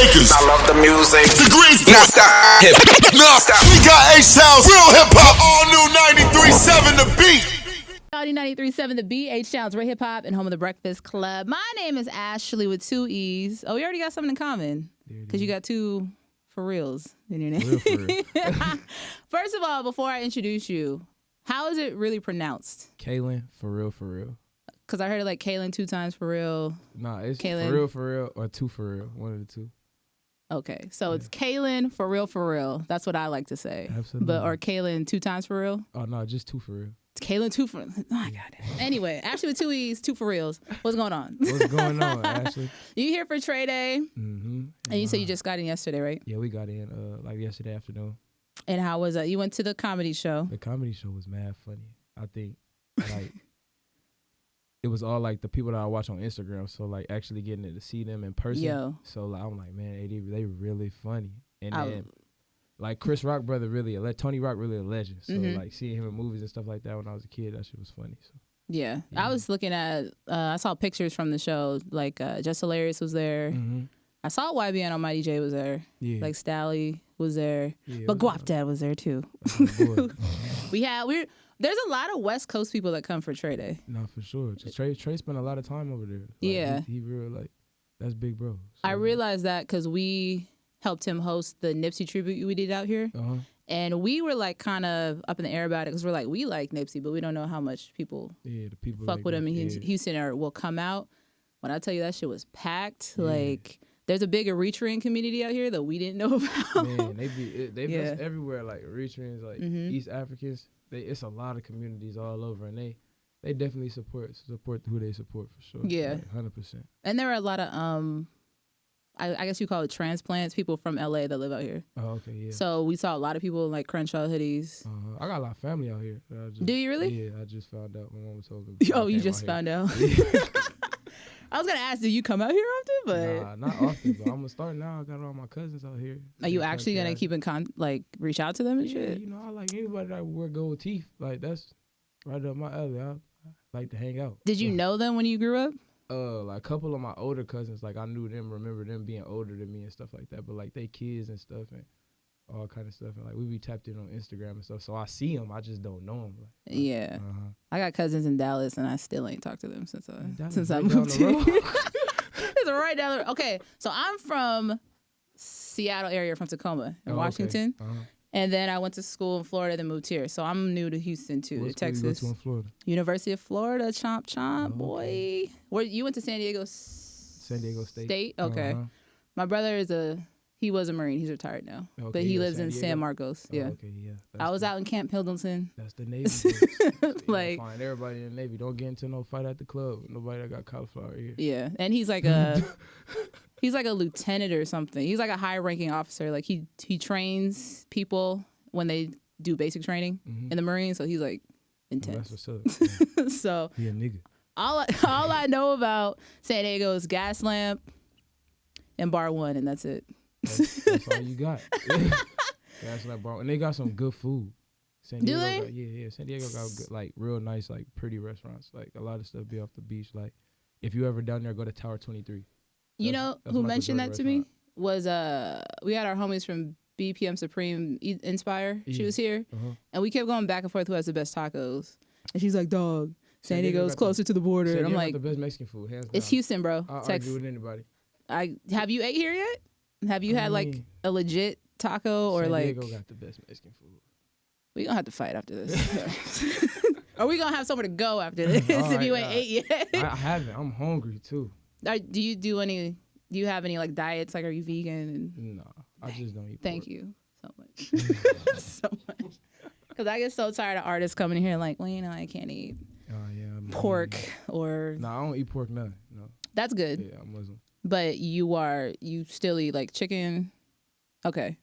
Lakers. I love the music. To Greensboro. Now stop. No, we got H-Town's real hip-hop. All new 93.7 The Beat. 93.7 The Beat, H-Town's real hip-hop, and home of the Breakfast Club. My name is Ashlee with 2 E's. Oh, we already got something in common. Because you got 2 for reals in your name. For real. First of all, before I introduce you, how is it really pronounced? Kalan, for real. Because I heard it like Kalan 2 times for real. Nah, it's Kalan. for real, or 2 for real. One of the 2. Okay, so it's Kalan for real. That's what I like to say. Absolutely. Or Kalan 2 times for real. Oh, no, just 2 for real. It's Kalan 2 for real. Oh, my God. Anyway, Ashlee with 2 E's, 2 for reals. What's going on? What's going on, Ashlee? You here for Trae Day? Mm-hmm. And you said you just got in yesterday, right? Yeah, we got in like yesterday afternoon. And how was it? You went to the comedy show. The comedy show was mad funny. I think, like, it was all, like, the people that I watch on Instagram. So, like, actually getting to see them in person. Yo. So, like, I'm like, man, they really funny. And then, like, Chris Rock brother really, Tony Rock really a legend. So, like, seeing him in movies and stuff like that when I was a kid, that shit was funny. So. Yeah. I was looking at, I saw pictures from the show. Like, Just Hilarious was there. Mm-hmm. I saw YBN on Mighty J was there. Yeah. Like, Stally was there. Yeah, but Guap Dad was there, too. Oh, There's a lot of West Coast people that come for Trae Day. No, for sure. Just Trae spent a lot of time over there. Like, yeah. He real, like, that's big bro. So, I realized that because we helped him host the Nipsey tribute we did out here. Uh-huh. And we were like kind of up in the air about it because we're like, we like Nipsey, but we don't know how much people the people fuck like with that. him in Houston or will come out. When I tell you that shit was packed, like there's a big Eritrean community out here that we didn't know about. Man, they just everywhere, like Eritreans, like East Africans. It's a lot of communities all over, and they definitely support who they support for sure. Yeah, like, 100%. And there are a lot of I guess you call it transplants, people from LA that live out here. Oh, okay, yeah. So we saw a lot of people in like Crenshaw hoodies. I got a lot of family out here. Do you really? Yeah, I just found out. My mom told me. Oh, you just found out. I was gonna ask, do you come out here often? But nah, not often. But I'm gonna start now. I got all my cousins out here. Are you actually gonna keep in reach out to them and shit? You know, I like anybody that wear gold teeth. Like that's right up my alley. I like to hang out. Did you know them when you grew up? Like a couple of my older cousins, like I knew them, remember them being older than me and stuff like that. But like they kids and stuff and all kind of stuff, and like we be tapped in on Instagram and stuff. So I see them, I just don't know them. Like, yeah, I got cousins in Dallas, and I still ain't talked to them since I right moved here. It's right down the road. Okay, so I'm from Seattle area, from Tacoma in Washington. Okay. And then I went to school in Florida, then moved here. So I'm new to Houston too, to Texas. What school you go to in Florida? University of Florida, chomp, boy. Where you went to San Diego? San Diego State. State? Okay. My brother he was a Marine. He's retired now, but he lives in San Marcos. Yeah. Okay, yeah. I was out in Camp Pendleton. That's the Navy. Like, find everybody in the Navy. Don't get into no fight at the club. Nobody that got cauliflower here. Yeah, and he's like he's like a lieutenant or something. He's like a high-ranking officer. Like he trains people when they do basic training in the Marines. So he's like intense. That's what's up. So he a nigga. All I know about San Diego is Gas Lamp and Bar 1, and that's it. That's all you got. Gas Lamp Bar, and they got some good food. San Diego do they? Yeah. San Diego got good, like real nice, like pretty restaurants. Like a lot of stuff be off the beach. Like if you ever down there, go to Tower 23. You know who mentioned that to me was we had our homies from BPM Supreme Inspire. She was here, and we kept going back and forth who has the best tacos. And she's like, "Dog, San Diego's closer to the border." And I'm like, the best Mexican food, hands down. It's Houston, bro. I'll Texas. argue with anybody. Have you ate here yet? Have you had like a legit taco or San like? Diego got the best Mexican food. We gonna have to fight after this. Are we gonna have somewhere to go after this if you ain't ate yet? I haven't. I'm hungry too. Do you have any like diets? Like, are you vegan? No, I just don't eat pork. Thank you so much. So much. Because I get so tired of artists coming in here like, well, you know, I can't eat pork or. No, I don't eat pork none. No. That's good. Yeah, I'm Muslim. But you still eat like chicken. Okay.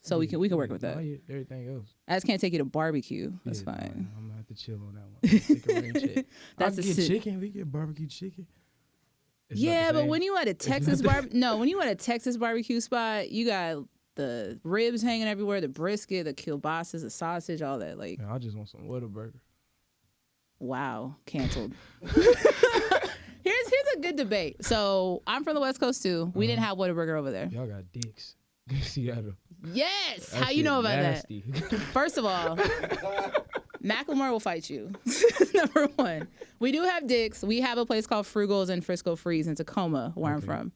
So we can work with that. I eat everything else. I just can't take you to barbecue. That's fine. I'm gonna have to chill on that one. Take a rain check. That's I get chicken. We get barbecue chicken. It's yeah, but when you at a Texas when you at a Texas barbecue spot, you got the ribs hanging everywhere, the brisket, the kielbasa's, the sausage, all that. Like, man, I just want some Whataburger. Wow, canceled. Here's a a good debate. So I'm from the West Coast too. We didn't have Whataburger over there. Y'all got dicks. Seattle. Yes. That How you shit know about nasty. that? First of all, Macklemore will fight you. Number one. We do have dicks. We have a place called Frugal's in Frisco Freeze in Tacoma, where I'm from.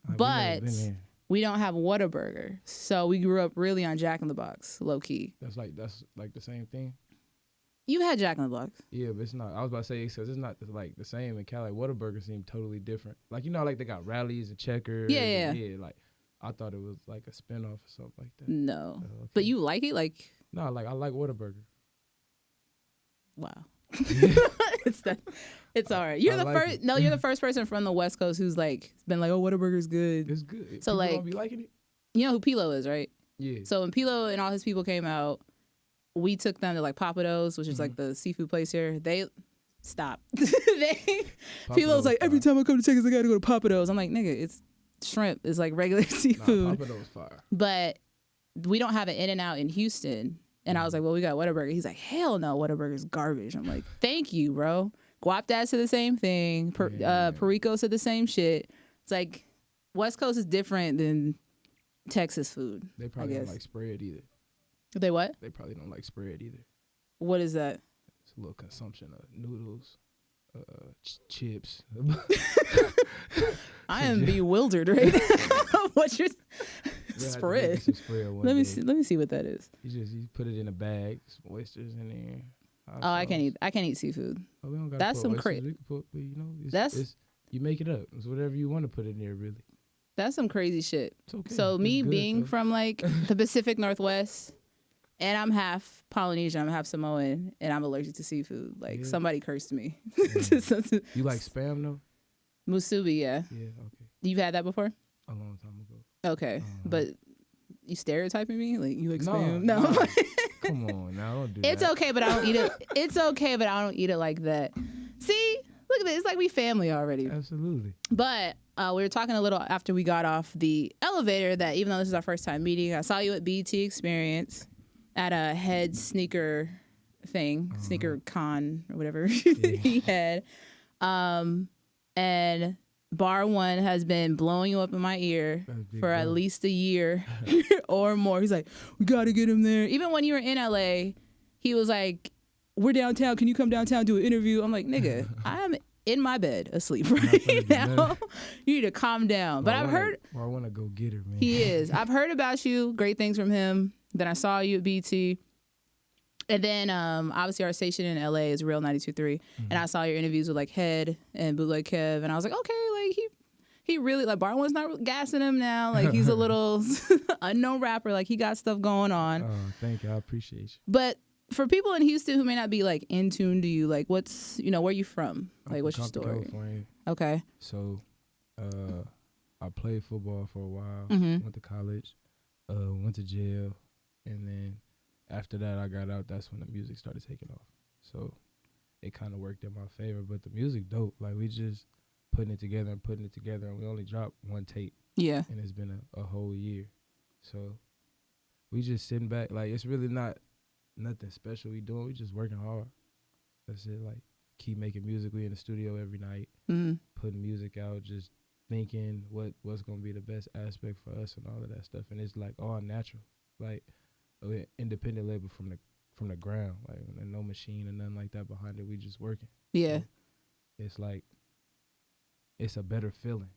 But we don't have Whataburger. So we grew up really on Jack in the Box, low key. That's like the same thing. You had Jack in the Box. Yeah, but it's not. I was about to say because it's not like the same in Cali. Whataburger seemed totally different. Like like they got rallies and checkers. Yeah. Like I thought it was like a spinoff or something like that. No, okay. But you like it, like. No, like I like Whataburger. Wow. It's all right. You're the first. No, you're the first person from the West Coast who's like been like, oh, Whataburger's good. It's good. So people like, don't be liking it. You know who Pilo is, right? Yeah. So when Pilo and all his people came out, we took them to like Papados, which is like the seafood place here. They stopped. Pilo's like, every time I come to Texas, I gotta go to Papados. I'm like, nigga, it's shrimp. It's like regular seafood. Nah, Papados fire. But we don't have an In-N-Out in Houston. And I was like, well, we got Whataburger. He's like, hell no, Whataburger's garbage. I'm like, thank you, bro. Guap Dad said the same thing. Perico said the same shit. It's like, West Coast is different than Texas food. They probably don't like spread either. They what? They probably don't like spread either. What is that? It's a little consumption of noodles, chips. I am bewildered right now. What's your spread? Let me see what that is. You put it in a bag, some oysters in there. Oh, I can't eat seafood. Oh, we don't gotta that's put some crazy. You make it up. It's whatever you want to put in there, really. That's some crazy shit. It's okay. So me good, being though. from like the Pacific Northwest, and I'm half Polynesian, I'm half Samoan, and I'm allergic to seafood. Like somebody cursed me. You like Spam though? Musubi, yeah. Yeah, okay. You've had that before? A long time ago. Okay, but you stereotyping me? Like you like Spam? No. Come on, now don't do that. It's okay, but I don't eat it. It's okay, but I don't eat it like that. See, look at this. It's like we family already. Absolutely. But we were talking a little after we got off the elevator that even though this is our first time meeting, I saw you at BT Experience at a head sneaker thing, sneaker con or whatever he had. And Bar One has been blowing you up in my ear for at least a year or more. He's like, we got to get him there. Even when you were in LA, he was like, we're downtown. Can you come downtown, do an interview? I'm like, nigga, I'm in my bed asleep right now. You need to calm down. But I've heard. I want to go get her, man. He is. I've heard about you. Great things from him. Then I saw you at BT. And then obviously our station in LA is Real 92.3. And I saw your interviews with like Head and Bootleg Kev. And I was like, okay, like he really, like Bar One's not gassing him now. Like he's a little unknown rapper. Like he got stuff going on. Oh, thank you. I appreciate you. But for people in Houston who may not be like in tune to you, like what's, where you from? Like what's your story? California. Okay. So I played football for a while. Went to college. Went to jail. And then after that, I got out. That's when the music started taking off. So it kind of worked in my favor. But the music dope. Like we just putting it together. And we only dropped one tape. Yeah. And it's been a whole year. So we just sitting back. Like it's really not nothing special we doing. We just working hard. That's it. Like keep making music. We in the studio every night. Putting music out. Just thinking what's gonna be the best aspect for us and all of that stuff. And it's like all natural. Like independent label from the ground, like no machine and nothing like that behind it. We just working. Yeah. So it's like it's a better feeling,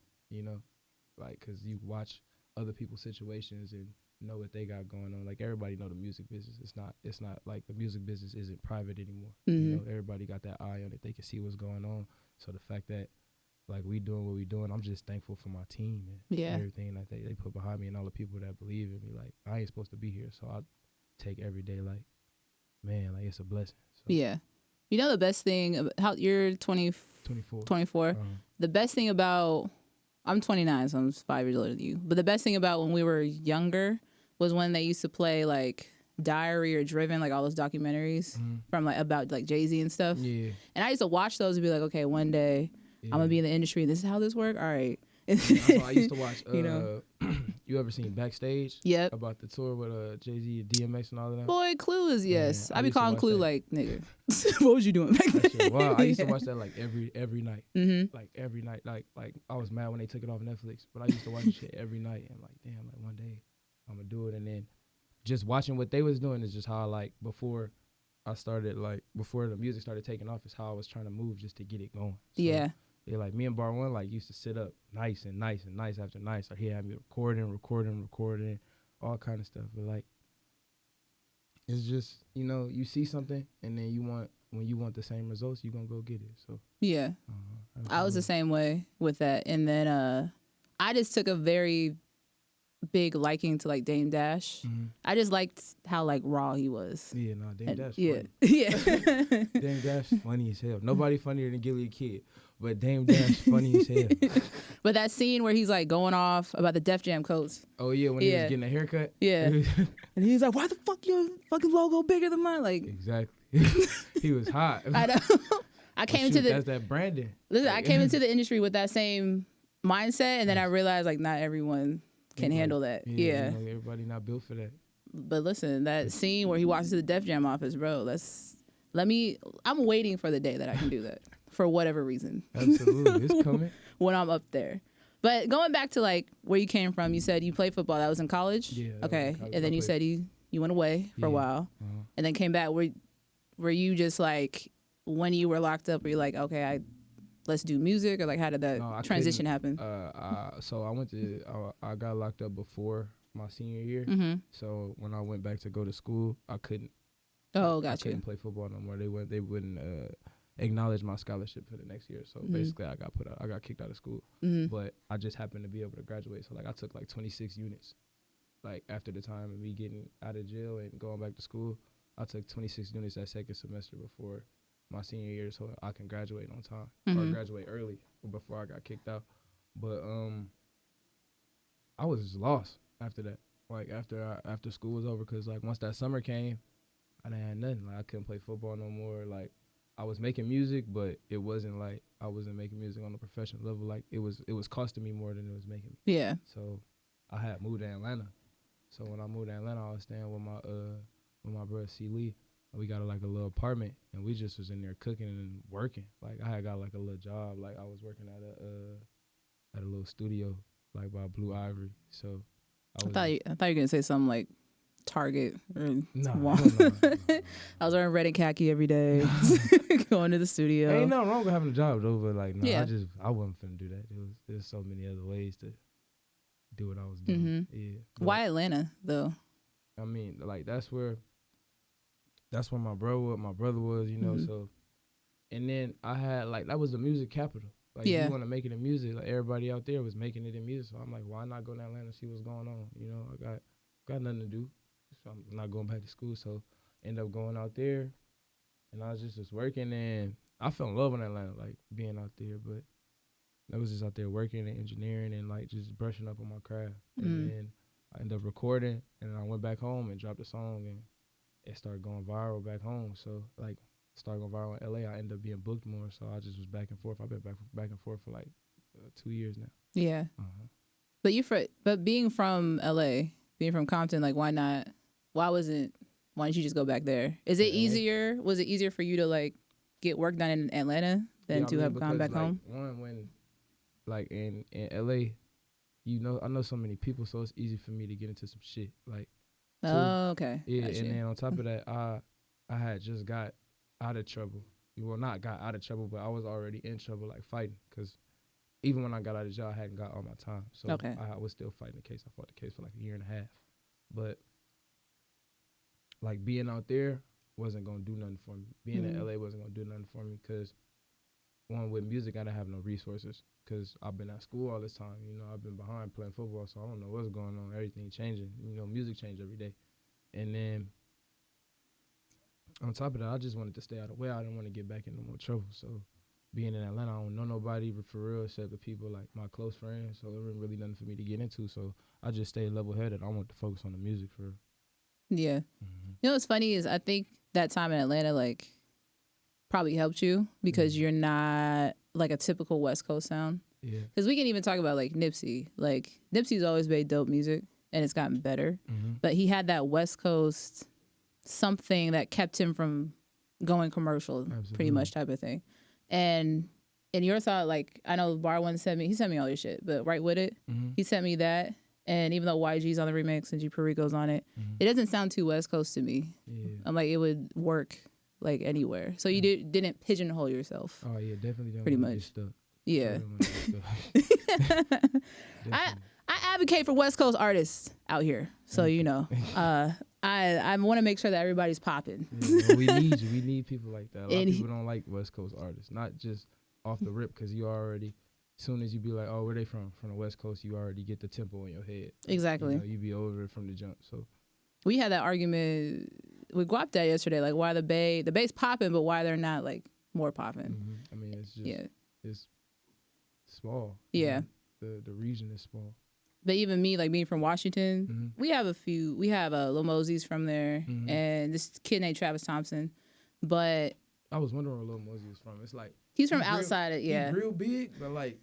like because you watch other people's situations and know what they got going on. Like everybody know the music business. It's not like the music business isn't private anymore. Everybody got that eye on it. They can see what's going on. So the fact that like we doing what we doing, I'm just thankful for my team and everything that they put behind me and all the people that believe in me. Like I ain't supposed to be here, so I take every day like, man, like it's a blessing. So. Yeah. The best thing about you're 24. The best thing about I'm 29, so I'm 5 years older than you. But the best thing about when we were younger was when they used to play like Diary or Driven, like all those documentaries from like about like JayZ and stuff. Yeah. And I used to watch those and be like, okay, one day I'm gonna be in the industry and this is how this works. All right. That's why I used to watch You ever seen Backstage? Yep. About the tour with JayZ and DMX and all of that? Boy, Clue is yes. Man, I be used to calling watch Clue that. like, nigga, what was you doing back That shit then? wild. I used to watch that like every night. Mm-hmm. Like every night. Like I was mad when they took it off Netflix, but I used to watch the shit every night and like, damn, like one day I'm gonna do it. And then just watching what they was doing is just how like before the music started taking off is how I was trying to move just to get it going. So, Yeah. yeah, like me and Bar One like used to sit up nice after nice. Like he had me recording, all kind of stuff. But like, it's just, you know, you see something and then when you want the same results, you gonna go get it. So Yeah. I was the same way with that. And then I just took a very big liking to like Dame Dash. Mm-hmm. I just liked how like raw he was. Yeah, no, Dame Dash Yeah. funny. Yeah. Dame Dash funny as hell. Nobody funnier than Gilly Kid, but Dame Dash funny as hell. But that scene where he's like going off about the Def Jam coats. Oh yeah, when he was getting a haircut. Yeah. And he's like, why the fuck your fucking logo bigger than mine? Like, exactly. He was hot. I know. That's that branding. Listen, I came into the industry with that same mindset, and then I realized like not everyone can handle that. Yeah. You know, everybody not built for that. But listen, that scene where he walks to the Def Jam office, bro, I'm waiting for the day that I can do that for whatever reason. Absolutely. It's coming. When I'm up there. But going back to like where you came from, you said you played football. That was in college? Yeah. Okay. And then you said you went away for a while and then came back. Were you just like, when you were locked up, were you like, okay, let's do music? Or like, how did that transition happen? So I got locked up before my senior year. Mm-hmm. So when I went back to go to school, I couldn't. Oh, I gotcha. couldn't play football no more. They wouldn't acknowledge my scholarship for the next year. So basically, I got kicked out of school. Mm-hmm. But I just happened to be able to graduate. So like I took like 26 units. Like after the time of me getting out of jail and going back to school, I took 26 units that second semester before my senior year, so I can graduate on time or graduate early before I got kicked out. But I was just lost after that. Like after school was over, cause like once that summer came, I didn't have nothing. Like I couldn't play football no more. Like I was making music, but it wasn't like I wasn't making music on a professional level. Like it was costing me more than it was making me. Yeah. So I had moved to Atlanta. So when I moved to Atlanta, I was staying with my brother C. Lee. We got like a little apartment, and we just was in there cooking and working. Like I had got like a little job. Like I was working at a little studio, like by Blue Ivory. So I thought you were gonna say something like Target or no. I was wearing red and khaki every day, going to the studio. Ain't nothing wrong with having a job though, but like no, Yeah. I wasn't finna do that. There's so many other ways to do what I was doing. Yeah. But, why Atlanta though? I mean, like that's where my brother was, you know. So, and then I had like that was the music capital. Like if you want to make it in music, like everybody out there was making it in music. So I'm like, why not go to Atlanta and see what's going on? You know, I got nothing to do. So I'm not going back to school. So end up going out there, and I was just working, and I fell in love with Atlanta, like being out there. But I was just out there working and engineering and like just brushing up on my craft. And then I ended up recording, and then I went back home and dropped a song, and it started going viral back home. So like started going viral in LA. I ended up being booked more. So I just was back and forth. I've been back and forth for like 2 years now. Yeah. But being from LA, being from Compton, like why didn't you just go back there? Is it easier? Was it easier for you to like get work done in Atlanta than to have gone back home? One, when like in LA, you know, I know so many people, so it's easy for me to get into some shit. Like oh, okay. Yeah, gotcha. and then on top of that, I had just got out of trouble. Well, not got out of trouble, but I was already in trouble, like fighting. Because even when I got out of jail, I hadn't got all my time. So I was still fighting the case. I fought the case for like a year and a half. But like being out there wasn't going to do nothing for me. Being in LA wasn't going to do nothing for me because one, with music, I didn't have no resources because I've been at school all this time. You know, I've been behind playing football, so I don't know what's going on. Everything changing. You know, music change every day. And then on top of that, I just wanted to stay out of the way. I didn't want to get back in no more trouble. So being in Atlanta, I don't know nobody for real except the people like my close friends. So there wasn't really nothing for me to get into. So I just stayed level-headed. I wanted to focus on the music for real. Yeah. You know what's funny is I think that time in Atlanta like probably helped you because you're not like a typical West Coast sound. Yeah. Because we can even talk about like Nipsey. Like Nipsey's always made dope music and it's gotten better. But he had that West Coast something that kept him from going commercial, pretty much type of thing. And in your thought, like I know Bar One sent me all your shit, but right with it, he sent me that. And even though YG's on the remix and G Perico's on it, it doesn't sound too West Coast to me. Yeah. I'm like, it would work like anywhere. So you didn't pigeonhole yourself. Oh yeah, definitely. Don't Pretty wanna much. get stuck. Yeah. Definitely. I advocate for West Coast artists out here. So, you know, I want to make sure that everybody's popping. Yeah, we need you. We need people like that. A lot of people don't like West Coast artists, not just off the rip, because you already, as soon as you be like, oh, where they from? From the West Coast, you already get the tempo in your head. Exactly. You know, you be over it from the jump. So we had that argument with Guap Dad yesterday, like why the Bay's popping, but why they're not like more popping. I mean, it's just it's small. Yeah. You know? The region is small. But even me, like being from Washington, we have Lil Mosey's from there, and this kid named Travis Thompson. But I was wondering where Lil Mosey was from. It's like he's from outside it, yeah. He's real big, but like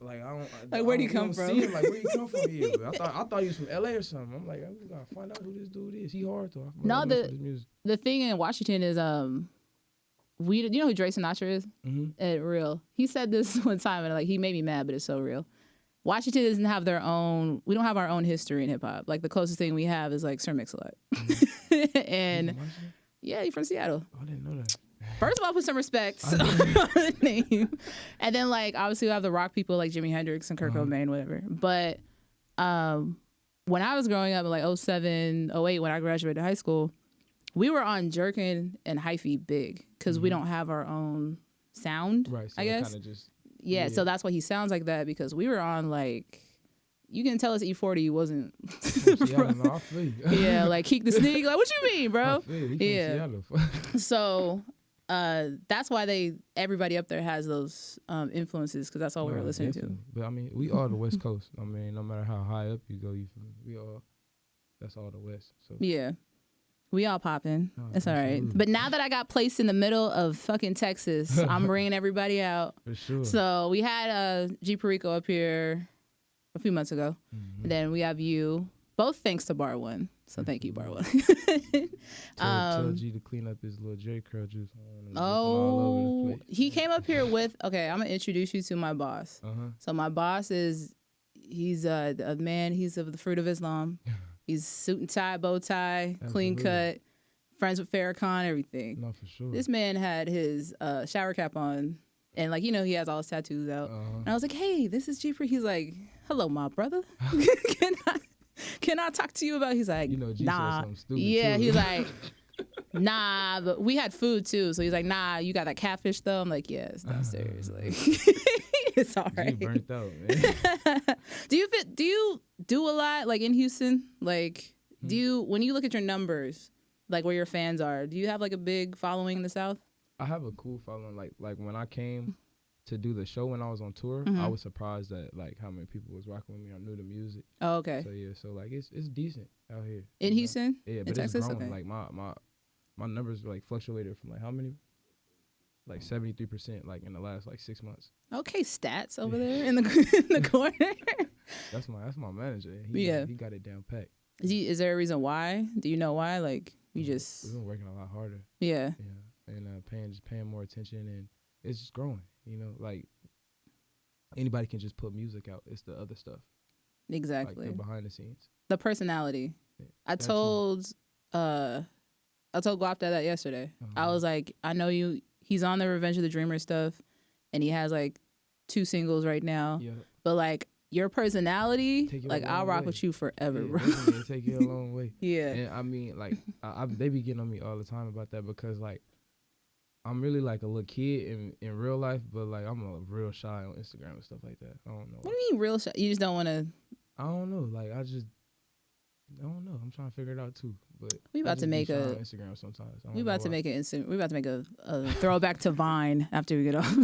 I don't like where'd he come from? Like where he come from here? But I thought he was from LA or something. I'm like, I'm gonna find out who this dude is. He hard though. No, the thing in Washington is you know who Dre Sinatra is? Real. He said this one time and like he made me mad, but it's so real. Washington doesn't have we don't have our own history in hip hop. Like the closest thing we have is like Sir Mix-a-Lot. And yeah, he's from Seattle. Oh, I didn't know that. First of all, put some respect on the name. And then like obviously we have the rock people like Jimi Hendrix and Kurt Cobain, whatever. But when I was growing up in like 07, 08, when I graduated high school, we were on Jerkin and Hyphy big because we don't have our own sound, right, so I guess. Kind of just Yeah, so that's why he sounds like that, because we were on like, you can tell us E40 wasn't. I feel you. Yeah, like Keek the Sneak, like what you mean, bro? I feel you. Yeah. So that's why everybody up there has those influences, because that's all we were listening to. But I mean, we are the West Coast. I mean, no matter how high up you go, that's all the West. So yeah. We all popping. It's all right. But now that I got placed in the middle of fucking Texas, I'm bringing everybody out. For sure. So we had G Perico up here a few months ago. And then we have you, both thanks to Bar One. So thank you, Bar One. Tell G to clean up his little J curl juice. He came up here with, okay, I'm going to introduce you to my boss. So my boss he's a man, he's of the fruit of Islam. He's suit and tie, bow tie, clean cut, friends with Farrakhan, everything. No, for sure. This man had his shower cap on, and like, you know, he has all his tattoos out. And I was like, hey, this is G. He's like, hello, my brother. Can I talk to you about? He's like, you know, G nah. said something stupid Yeah, too. he's like, nah, but we had food too. So he's like, nah, you got that catfish though? I'm like, yeah, it's downstairs. Like, it's all right. G burnt out, man. Do you do a lot like in Houston? Like, when you look at your numbers, like where your fans are, do you have like a big following in the South? I have a cool following. Like when I came to do the show when I was on tour, I was surprised at like how many people was rocking with me or knew the music. Oh, okay. So yeah, so like it's decent out here. In Houston? Yeah, but in Texas? it's growing. Okay. Like my numbers like fluctuated from like how many? Like 73% like in the last like 6 months. Okay, stats over there in the corner. That's my manager. He got it down packed. Is there a reason why? Do you know why? Like we've been working a lot harder. Yeah. Yeah, and paying more attention, and it's just growing. You know, like anybody can just put music out. It's the other stuff. Exactly. Like the behind the scenes. The personality. Yeah, I told Guap that yesterday. I was like, I know you. He's on the Revenge of the Dreamer stuff, and he has like 2 singles right now. Yeah. But like your personality, like I'll rock with you forever, bro. Take you a long way. Yeah. And I mean, like they be getting on me all the time about that, because like I'm really like a little kid in real life, but like I'm a real shy on Instagram and stuff like that. I don't know. What do you mean real shy? You just don't want to? I don't know. Like I don't know. I'm trying to figure it out too. But we about to make a Instagram sometimes. We about to make a throwback to Vine after we get off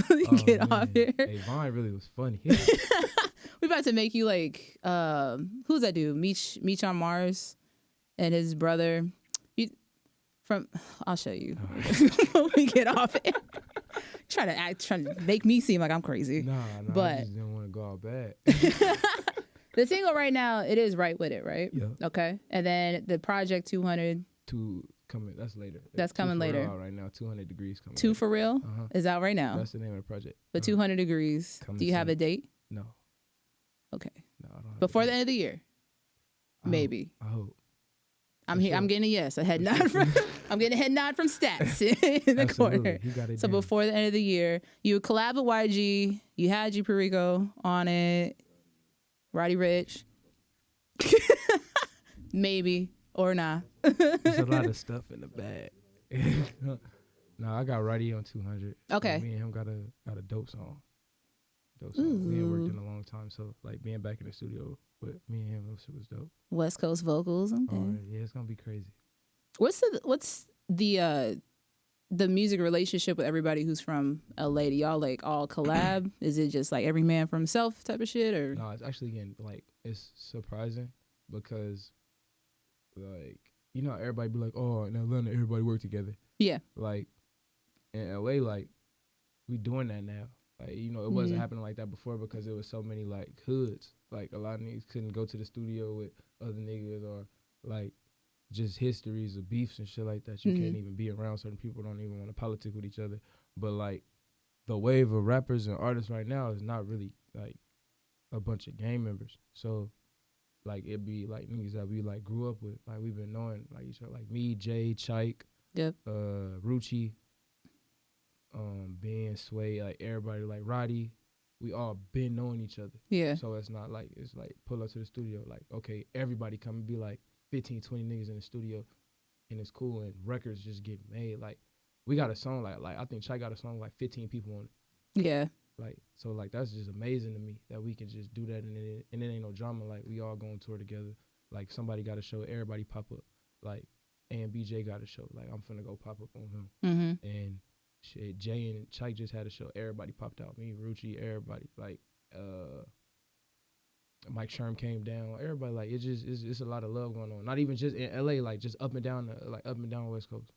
off here. Hey, Vine really was funny. We about to make you like who's that dude? Meech on Mars and his brother. I'll show you when we get off it. Trying to make me seem like I'm crazy. Nah, but I just didn't want to go all bad. The single right now, it is Right With It, right? Yeah. Okay. And then the project 200. Coming. That's later. That's coming later. Out right now. 200 Degrees coming. Two later. for Real is out right now. That's the name of the project. But 200 Degrees. Do you have a date? No. Okay. No, I don't. Before the end of the year. Maybe. I hope. I'm here. Sure. I'm getting a yes. A head nod from. I'm getting a head nod from Stats in the corner. So down. Before the end of the year, you would collab with YG. You had Perico on it. Roddy Ricch. Maybe or not. There's a lot of stuff in the bag. No, I got Roddy on 200. Okay. Me and him got a dope song. We ain't worked in a long time, so like being back in the studio with me and him, that shit was dope. West Coast vocals. Okay. Yeah, it's gonna be crazy. What's the music relationship with everybody who's from LA? Do y'all like all collab? Is it just like every man for himself type of shit, or? No, it's actually getting like it's surprising because like you know everybody be like, oh, in Atlanta everybody work together. Yeah. Like in LA, like we doing that now. Like, you know, it wasn't happening like that before because there was so many, like, hoods. Like, a lot of niggas couldn't go to the studio with other niggas or, like, just histories of beefs and shit like that. You can't even be around certain people, don't even want to politic with each other. But, like, the wave of rappers and artists right now is not really, like, a bunch of gang members. So, like, it'd be, like, niggas that we, like, grew up with. Like, we've been knowing, like, each other. Like, me, Jay, Chike, Rucci. Ben, Sway, like everybody, like Roddy, we all been knowing each other. Yeah. So it's not like, it's like pull up to the studio, like, okay, everybody come and be like 15, 20 niggas in the studio and it's cool and records just get made. Like, we got a song, like I think Chai got a song with like 15 people on it. Yeah. Like, so like that's just amazing to me that we can just do that and it ain't no drama. Like, we all going tour together. Like, somebody got a show, everybody pop up. Like, and BJ got a show. Like, I'm finna go pop up on him. And shit, Jay and Chike just had a show. Everybody popped out. Me, Rucci, everybody. Like, Mike Sherm came down. Everybody, like, it's a lot of love going on. Not even just in LA, like just up and down West Coast.